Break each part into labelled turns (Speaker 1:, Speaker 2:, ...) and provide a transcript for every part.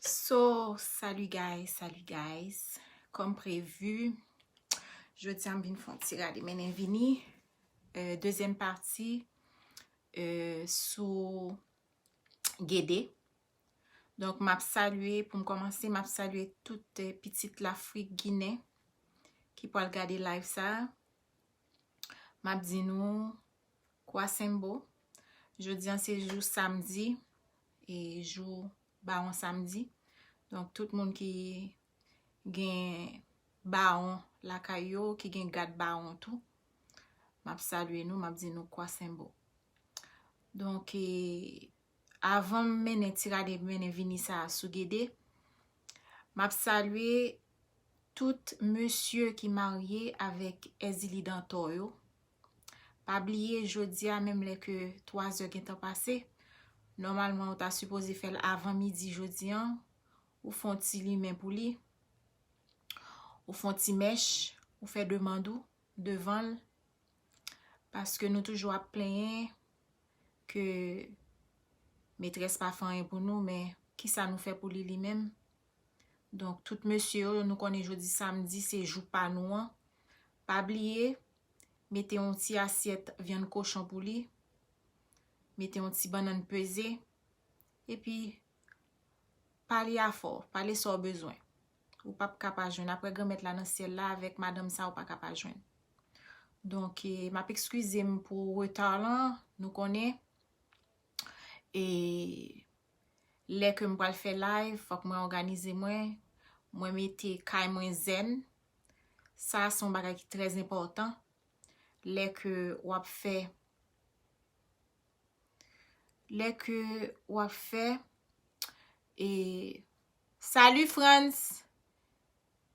Speaker 1: Salut guys. Comme prévu, je tiens bien font tirer mes vini. Deuxième partie sur Guédé. Donc, m'a salué, pour me commencer, m'a salué toute petite l'Afrique Guinée qui peut regarder live ça. M'a dit nous, quoi sembo. Je dis c'est jour samedi et jour baron samedi. Donc, tout le monde qui gen baon la kayo, qui gen gade baon tout, m'a salué nous, m'a dit nous quoi sembo. Donc, avant menen tirade menen vini sa sou Guédé, m'a salué tout monsieur qui marié avec Ezili Dantoyo. Pas oublier jodi a même les que 3 heures qui temps passé. Normalement, on t'a supposé faire avant midi jodi an, ou font ti li men pour li, ou font ti mèche, ou fait demandou devant parce que nous toujours à plaindre que maîtresse pas fait pour nous, mais qui ça nous fait pour lui même. Donc tout monsieur nous connaît jeudi samedi c'est jour pas nous hein. Pas oublier mettez un petit assiette viande cochon pour lui, mettez un petit banane pesée et puis parler à fort, parler sans besoin. Ou pas capable joindre après grand mettre là dans ciel là avec madame ça ou pas capable joindre. Donc m'a excusez pour retard là, nous connaît et les que m'pral faire live, faut que moi organiser moi mettez kay moins zen. Ça son bagage qui très important. Les que wap fait et salut France.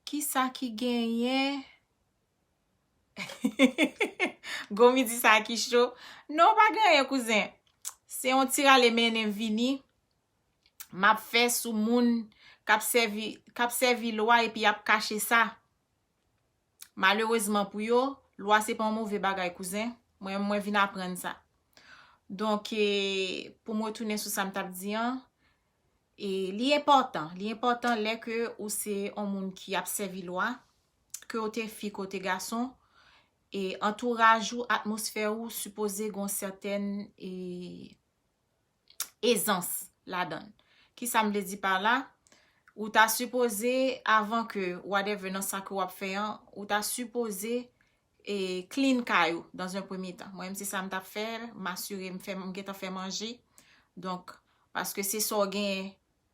Speaker 1: Qui ça qui gagne? Gomi dit ça qui chaud. Non pas gagne cousin. C'est on tire les menen vini. M'a fait sous moun k'ap servi loi et puis ap caché ça. Malheureusement pour yo, loi c'est pas un mauvais bagay cousin. Moi vinn apprendre ça. Donc pour moi tourner sur ça m'tap di an, et li important les que ou c'est un moun qui ap servi loi, que ou te fille côté garçon et entourage ou atmosphère ou supposé gon certaine aisance la donne. Qui ça me le dit par là? Ou t'as supposé avant que whatever dans ça que ou fait ou t'as supposé et clean caillou dans un premier temps. Moi même si ça me t'a faire m'assurer me faire manger. Donc parce que c'est ça gain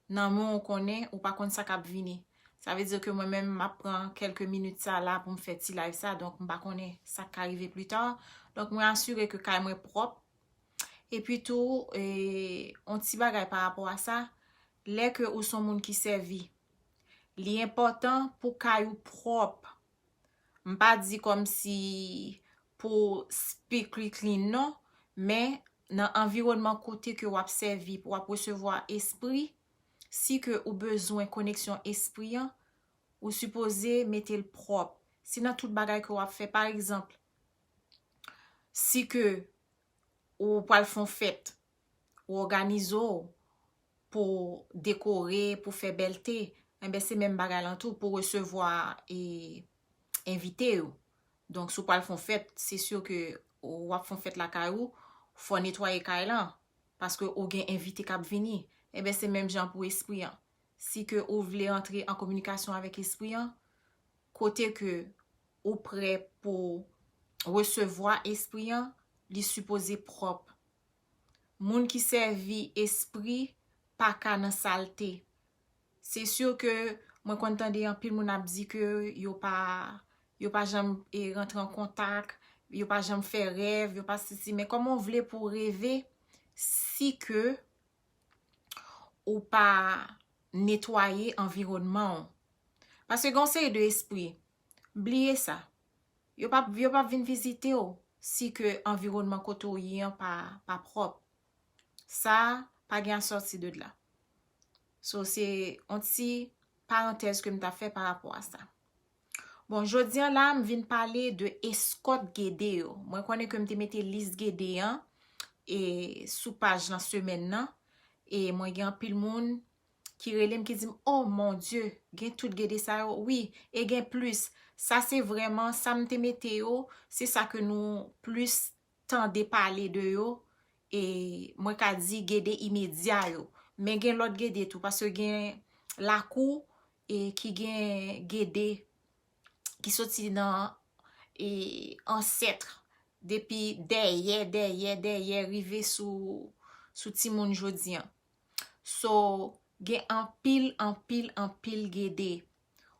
Speaker 1: nan mon on connaît ou pas contre ça cap venir. Ça veut dire que moi même m'apprend quelques minutes ça là pour me faire ti live ça donc m'pa connaît ça qui arriver plus tard. Donc moi assurer que caille moi propre. Et puis tout on ti bagay par rapport à ça, les que ou son moun qui servi. Li important pour caillou propre. M'pas dit comme si pour speak clean non, mais dans environnement côté que ou servi pour recevoir esprit, si que ou besoin connexion esprit ou supposé mettre le propre. Sinon tout bagay que ou fait par exemple, si que ou pral font fête ou organise pour décorer, pour faire belleté, ben c'est même bagay lan tout pour recevoir et invité ou. Donc sou pral font fête, c'est sûr que ou font fête la caillou, faut nettoyer caille là parce que ou gen invité k'ap vini. Et ben c'est même genre pour esprit. Si que ou voulez entrer en communication avec esprit, côté que ou prêt pour recevoir esprit, li supposé propre. Moun qui servi esprit pas ka nan saleté. C'est sûr que moi quand entendé en pile moun ap dit que yo pas jamais rentrer en contact, yo pas jamais faire rêve, yo pas ceci, mais comment on voulait pour rêver si que ou pas nettoyer environnement. Parce que conseil de esprit, oubliez ça. Yo pas venir visiter si que environnement côté pas propre. Ça pas gain sorti de là. So c'est un petit parenthèse que m'ta fait par rapport à ça. Bon, jodi an là, m'vin parler de escorte Guédé yo. Moi connais que m'te mette liste Guédé et sous page dans semaine nan et moi gen pile moun ki relem ki di, oh mon dieu, gen tout gede sa yo, oui, et gen plus. Ça c'est vraiment, ça mte mete yo, c'est ça que nous plus tende pale de yo, et mwen ka di gede imedya yo. Men gen lot gede tout, parce gen lakou, et ki gen gede, ki soti nan, et ancêtre, depi derye, rive sou ti moun jodi an. So, gen an pil gede.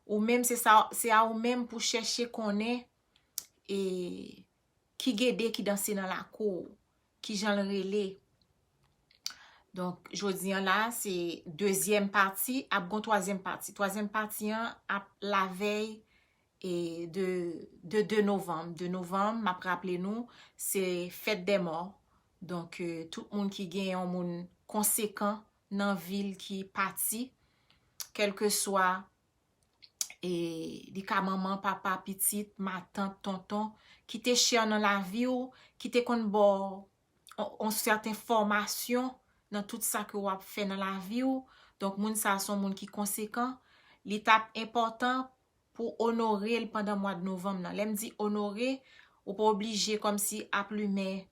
Speaker 1: Ou même c'est à ou même pour chercher konen et qui gede qui danse dans la cour, qui jan le rele. Donc, jodi an là, c'est deuxième partie, ap gon troisième partie. Troisième partie an, ap la veille et de 2 novembre. 2 novembre, m'a rappelé nous, c'est fête des morts. Donc, tout moun qui gen yon moun conséquent nan ville qui parti, quel que soit et li ka maman, papa, pitit, ma tante, tonton, ki te chè nan la vi ou, ki te kon bo on certain formation nan tout sa ke wap fè nan la vi ou. Donc, moun sa son moun ki konsekant. L'étape important pour honorer le pendant mois de novembre nan. Lem di honorer, ou pas obligé comme si aplumer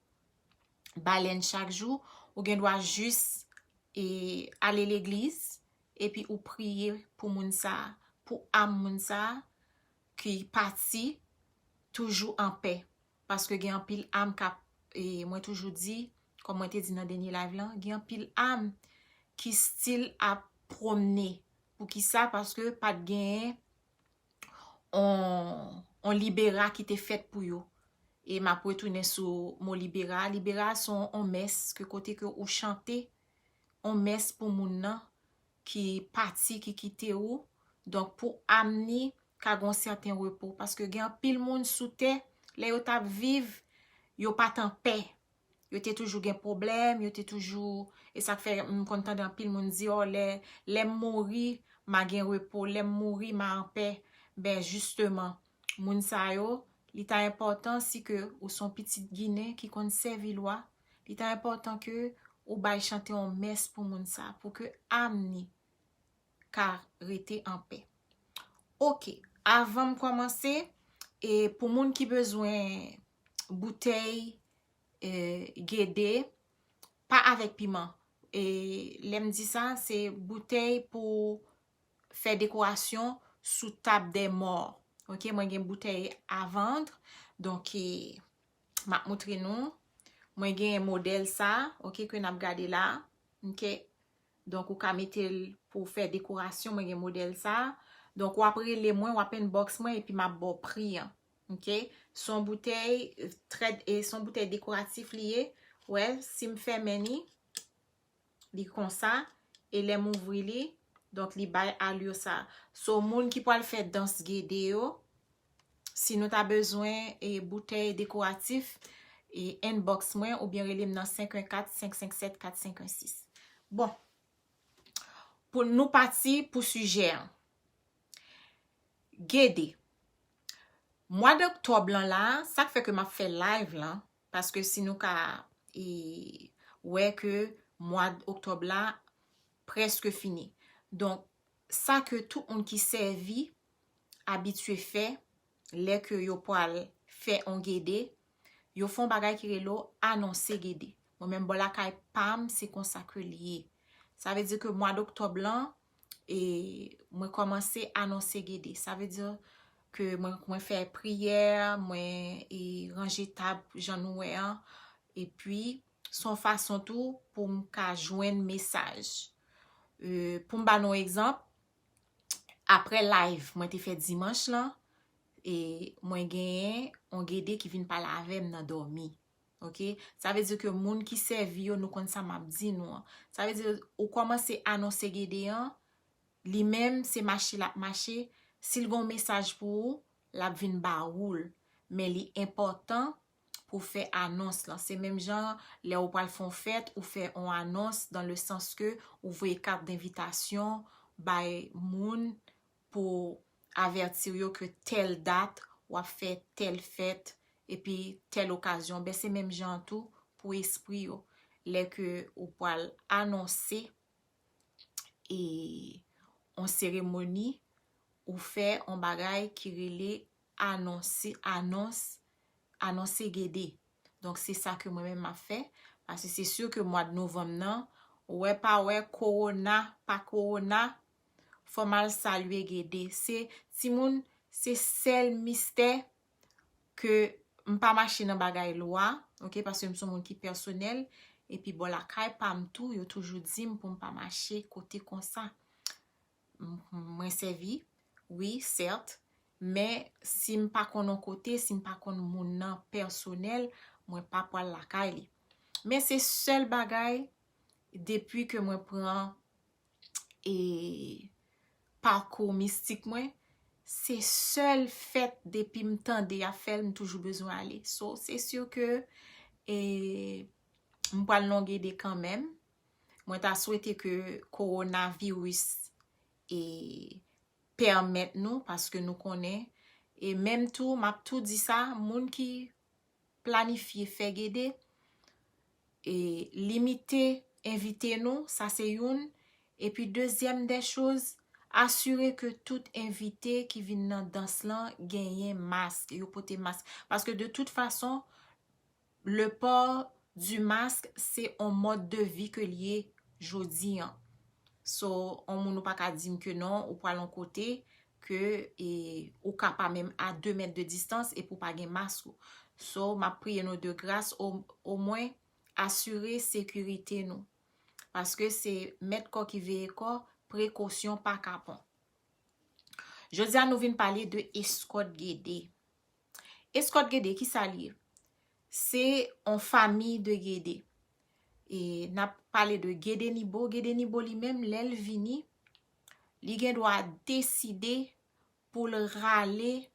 Speaker 1: baleine chaque jour, ou gen doit juste et aller l'église, et puis ou prier pour moun sa, pour âme moun sa, qui parti toujours en paix. Parce que gen pile âme kap, et moi toujours dit, comme moi te dit dans dernier live là, gen pile âme qui style à promener. Pour qui ça? Parce que pas de gen on libéra qui te fait pour yo. Et ma pou retourner sur mon libéra. Libéra son on messe que côté que ou chanter, on messe pour moun nan qui parti qui quitte ou. Donc pour amener ka gon certain repos parce que gen pile moun sous terre, les yo tap vive, yo pas en paix. Yo te toujours gen problème, yo te toujours et ça fait content dans pile moun di oh les mouri ma gen repos, les mouri ma en paix. Ben justement, moun sa yo, li ta important si que ou son petit Guinée qui kon servi loi, li ta important que ou bay chanter en messe pour moun sa pour que amni car rete en paix. OK, avant de commencer, et pour moun qui besoin bouteille guédé, pas avec piment. Et l'aime dit ça, c'est bouteille pour faire décoration sous table des morts. OK, moi j'ai une bouteille à vendre. Donc m'a montré nous. Moi j'ai un modèle ça, OK que n'a regardé là. OK. Donc ou ka mettre pour faire décoration, moi j'ai un modèle ça. Donc ou après les moins ou appelle box moi et puis m'a bon prix. OK, son bouteille son bouteille décoratif lié. Ouais, si me fait meni li comme ça et les m'ouvrir li. Donc li bay allure ça. So moun qui peut le faire dans ce guédé yo, si nous ta besoin et bouteille décoratif et inbox moi ou bien relem dans 514 557 4516. Bon. Pour nous partir pour sujet. Guédé. Mois d'octobre là, ça fait que m'a fait live là parce que si nous ka et ouais que mois d'octobre là presque fini. Donc ça que tout monde qui servi habitué fait les que yo poal fait on guédé, yo font bagay qui relo annoncer guédé. Moi même bon la kay pam c'est consacré lié. Ça veut dire que mois d'octobre là et moi commencer annoncer guédé. Ça veut dire que moi faire prière, moi et ranger table j'en et puis son façon tout pour m'ka joindre message. Pour me donner un exemple, après live, moi te fait dimanche là et moi gagné on guédé qui vient parler avec m'nan dormi. OK, ça veut dire que moun qui servi yo nous kon ça m'a dit nous. Ça veut dire ou commencer annoncer guédé an, li même c'est marché la marché, s'il gon message pour la vinn ba roule, mais li important pour faire annonce là, c'est même genre les ou pral font fête ou faire on annonce dans le sens que ouvrir carte d'invitation by moun pour avertir yo que telle date ou a fait telle fête et puis telle occasion. Ben c'est même genre tout pour esprit yo les que ou pral annoncer en cérémonie ou fait un bagay qui relait annoncer gede. Donc c'est ça que moi-même m'a fait. Parce que c'est sûr que mois de novembre nan, ouais pas ouais corona, pas corona, faut mal saluer gede. C'est Timoun, c'est seul mystère que m'pa marcher dans bagay loi, OK, parce que m'son moun ki personnel et puis bon la kay pa m'tou, yo toujours dit pour m'pa marcher côté comme ça. Mwen servi, oui, certes, mais si m'pa konon côté, si m'pa kon moun nan personnel, mwen pa pral la kay li. Mais c'est seul bagay depuis que mwen pran parcours mystique mwen, c'est seul fait depuis m'tande a fait m'toujou besoin aller. So, c'est sûr que m'pral longede quand même. Mwen ta souhaité que coronavirus permettre nous parce que nous connaissons et même tout m'a tout dit ça moun qui planifie fait gede et limiter inviter nous ça c'est une et puis deuxième des choses assurer que tout invité qui vient dans danse là gagne masque yo porter masque parce que de toute façon le port du masque c'est un mode de vie que lié jodi hein. So, on moun nou pa ka dim que non, ou pa l'on côté que ou ka pas même à 2 mètres de distance et pour pas gen masque. So, m'a prié nous de grâce au moins assurer sécurité nous. Parce que c'est mettre quoi qui veille quoi, précaution pas capon. Jodi a nous vinn parler de escort gede. Escort gede qui ça li? C'est en famille de gede. Et n'a parlé de Gede Nibo li même l'el vini li gen doit décider pour le râler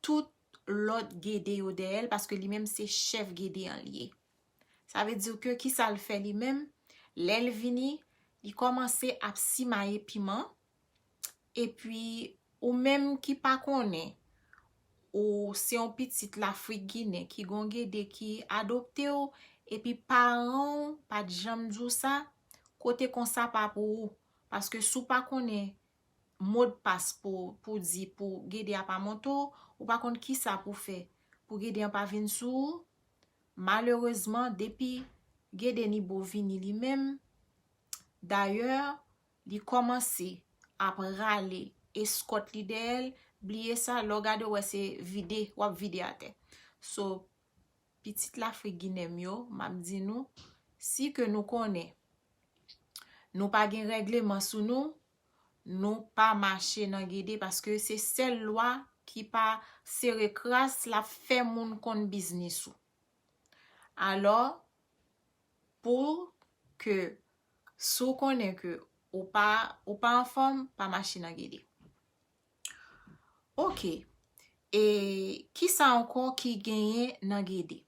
Speaker 1: tout l'autre Gede yo de elle parce que lui même c'est chef Gede en lié. Ça veut dire que qui ça le fait lui même l'el vini il commencer à simaye piment et puis ou même qui pas connaît ou c'est un petit l'Afrique Guinée qui gon Gede qui adopté ou et puis parents pas de jam dou ça côté comme ça pas pour parce que sou pas connaît mot de passe pour dire pour Gede a pas monto ou pas connaît qui ça pour faire pour Gede a pas vinn sou malheureusement depuis Gede Nibo vini li même d'ailleurs li commencé à râler escort li d'elle blier ça lo gade ouais c'est vidé ou vidé à terre so petite l'Afrique Guinée yo m'a dit nous si que nous connaît nous pas gen règlement sous nous pas marcher dans Gede parce que c'est seule loi qui pas serré crasse la fait moun kon business ou. Alors pour que sou connaît que ou pas en forme pas marcher dans Gede. OK. Et qui ça encore qui gagne dans Gede?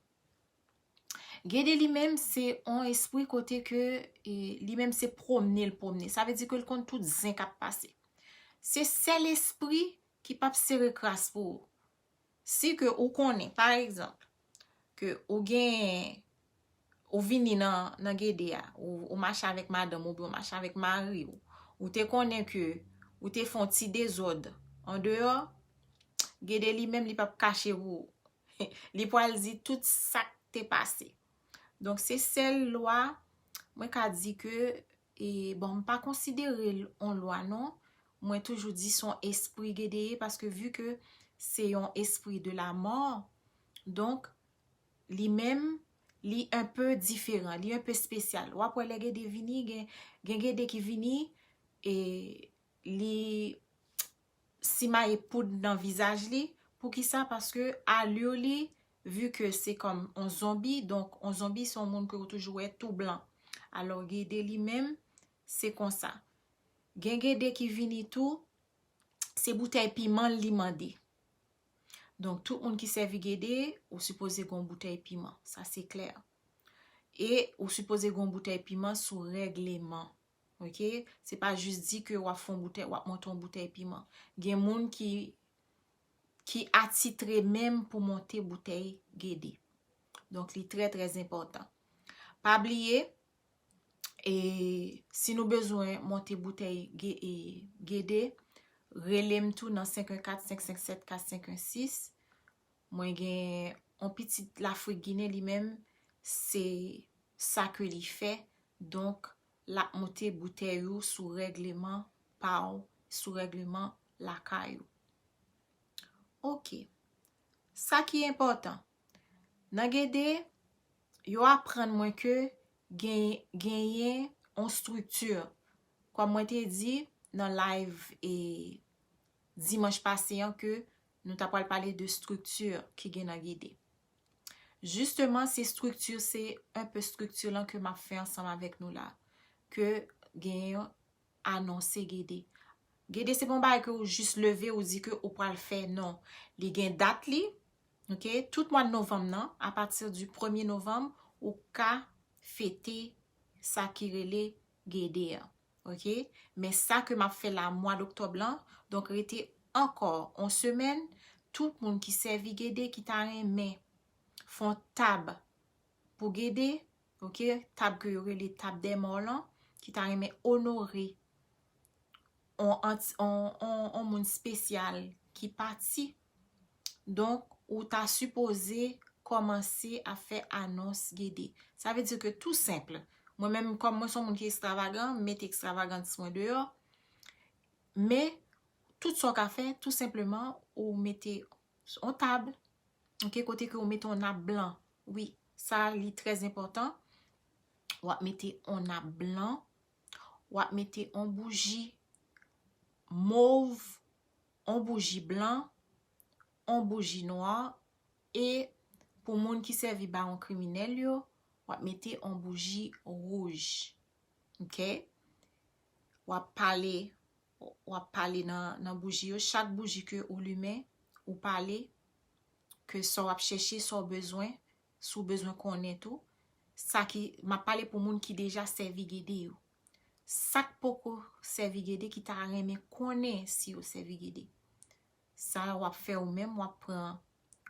Speaker 1: Gede lui-même c'est un esprit côté que lui-même c'est promener. Ça veut dire que le compte tout zin k'ap passé. C'est seul esprit qui pas serrer crasse pour. Si que ou connaît par exemple que ou gen ou vini dans Gede ou marche avec madame ou marche avec mari ou te connaît que ou te font ti désordre en dehors Gede lui-même li pas cacher ou li poil dit tout ça t'est passé. Donc c'est celle loi moi ka dit que bon pas considérer en loi non moi toujours dit son esprit Gede parce que vu que c'est un esprit de la mort donc lui-même li un peu différent li un peu spécial ou après les Gede vini gen Gede qui vini et li sima et poudre dans visage li pour qui ça parce que à li vu que c'est comme un zombie donc un zombie son monde que toujours est tout blanc alors Gede lui-même c'est comme ça gen Gede qui vini tout c'est bouteille piment li mande donc tout monde qui servi Gede ou supposé gon bouteille piment ça c'est clair et ou supposé gon bouteille piment sous règlement. OK, c'est pas juste dit que ou font bouteille ou monter une bouteille piment gen moun qui attitré même pour monter bouteille Gede. Donc, c'est très très important. Pas oublier Et si nou bezwen monte bouteille gede, relem tou nan 514-557-4516. Mwen gen an pitit Lafrik Guinée li men, se sa ke li fe. Donk la monte bouteille ou sou regleman pa ou, sou regleman lakay ou. Ok. Sa ki important. Nan gede, yo apren mwen ke genyen an struktur. Kwa mwen te di nan live dimanche pase an ke nou ta pale de struktur ki gen nan gede. Justement, se struktur, se un peu struktur lan ke ma fe ansan avèk nou la. Ke genyen anonse gede. Gede se bon ba ke ou juste leve ou di ke ou pral fe, non. Li gen dat li, ok? Tout mois de novembre nan, a partir du 1er novembre, ou ka fete sa ki rele gede. Ok? Mais sa ke ma fe la mois d'octobre lan, donc rete ankor, on semaine, tout moun ki servi gede ki ta reme fon tab pou gede, ok? Tab ke yore le tab de mor lan, ki ta reme honore on moun spesyal ki pati. Donc, ou ta suppose komanse a fe annonce gede. Sa ve dire que tout simple. Mwen men, kom mwen son moun ki extravagant, mette extravagant swen deyo. Mais, tout son ka fe, tout simplement, ou mette on table, ok, kote ke ou mette on nap blanc. Oui, sa li très important. Ou ap mette on nap blanc, ou ap mette on bougie mauve, on bougie blanc, on bougie noir, et pou moun ki servi ba on kriminel yo, wap mette on bougie rouge. Ok? Wap pale nan bougie yo, chak bougie ke ou lume, ou pale, ke so wap chèche, so bezwen, sou bezwen konen tou. Sa ki, ma pale pou moun ki deja servi gede yo. Sak poko servi gede ki ta reme konen si yo servi gede. Sa wap fe ou men, wap pran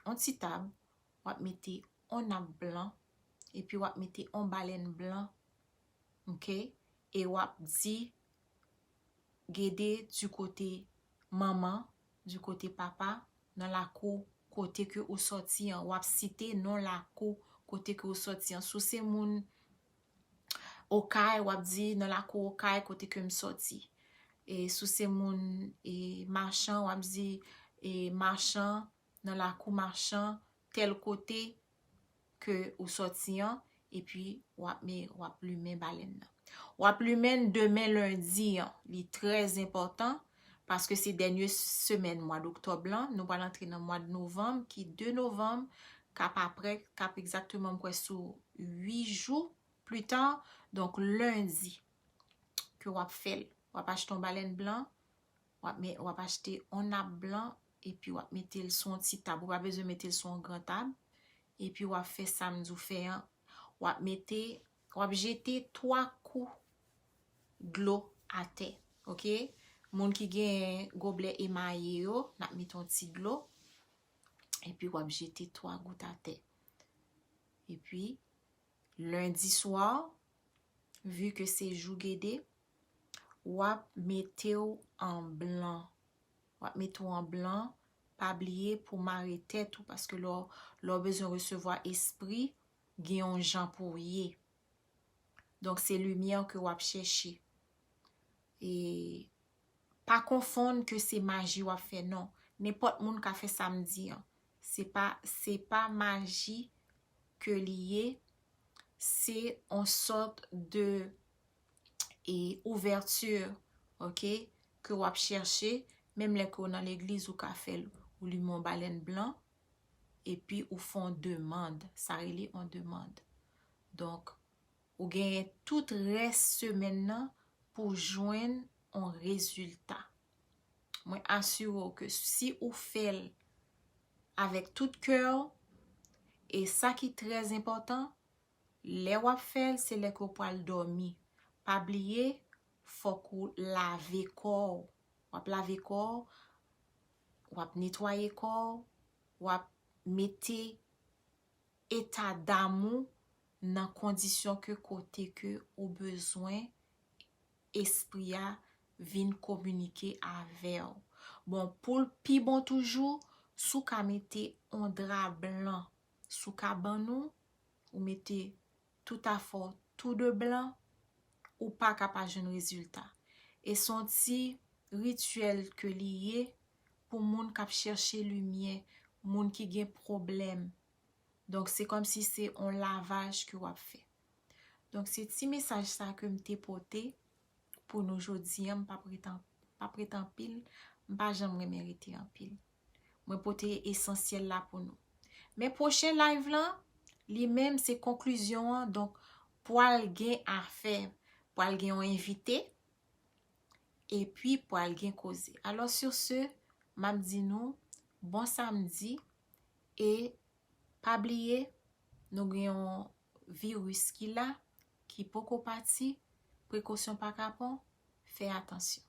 Speaker 1: an ti tab, wap mette on nap blanc, et puis wap mette on baleine blanc, ok? Et wap di gede du kote maman, du kote papa, nan la ko kote ke ou sorti an. Wap cite non la ko kote ke ou sorti an. Sou se moun okay, wap di nan la ko okay kote ke m sorti. Et sou se moun marchand, wap di marchand nan la ko marchand tel kote ke ou sorti an, et puis wap lumen baleine nan. Wap lumen demain lundi an, li très important, parce que c'est dernière semaine mois d'octobre lan, nou pa l'entre nan mois de novembre, ki 2 novembre, kap apre, kap exactement mkwe sou 8 jou plus tard, donc lundi, que wap fel, wap achete ton baleine blanc, wap achete on nap blanc, et puis wap mette l son ti tab, wap beze mette l son grand tab, et puis wap fe samedi ou fe an, wap jete 3 coups d'eau à terre, ok? Moun ki gen gobelet emaye yo, nap met ton ti d'eau, et puis wap jete 3 gouttes à terre. Et puis, lundi soir, vu que c'est jou gede, wap mette ou en blanc. Wap mette ou en blanc, pa bliye pou mare tête ou, parce que lor bezon recevoir esprit, gen yon jan pou ye. Donc, c'est lumière que wap chèche. Et pas confondre que c'est magie wap fait, non. N'importe moun ka fait samedi. C'est pas magie que liye. C'est une sorte de ouverture, ok, que wap cherche, même les qu'on dans l'église ou ka fait ou lui mon baleine blanc, et puis ou font demande, ça relie on demande. Donc, ou gagne tout reste semaine nan pour joindre un résultat. Moi assure que si ou fait avec tout cœur, et ça qui est très important, les wap fait c'est les qu'on peut dormir. Pas oublier, faut qu'on lave corps. Wap lave corps, wap nettoyer corps, wap mette état d'amour nan kondisyon ke kote ke ou bezwen esprit a vin komunike avew. Bon, pou pi bon toujou, sou ka mette on drap blan sou ka ban nou, ou mette tout a fort, tout de blan, ou pa kapab jen rezultat. E son ti rituel ke liye pou moun kap chershe lumye, moun ki gen problem. Donk se kom si se on lavaj ki wap fe. Donk se ti mesaj sa ke mte pote pou nou jodi, pa pretan pil, mpa jan mre merite an pil. Mwen pote esensyel la pou nou. Men prochen live lan, li menm se konkluzyon an, donk pou al gen a fe, pou al gen yon invite, e pi pou al gen koze. Alors sur se, map di nou, bon samedi, e pabliye, nou gen yon virus ki la, ki poko pati, prekosyon pa kapon, fey atensyon.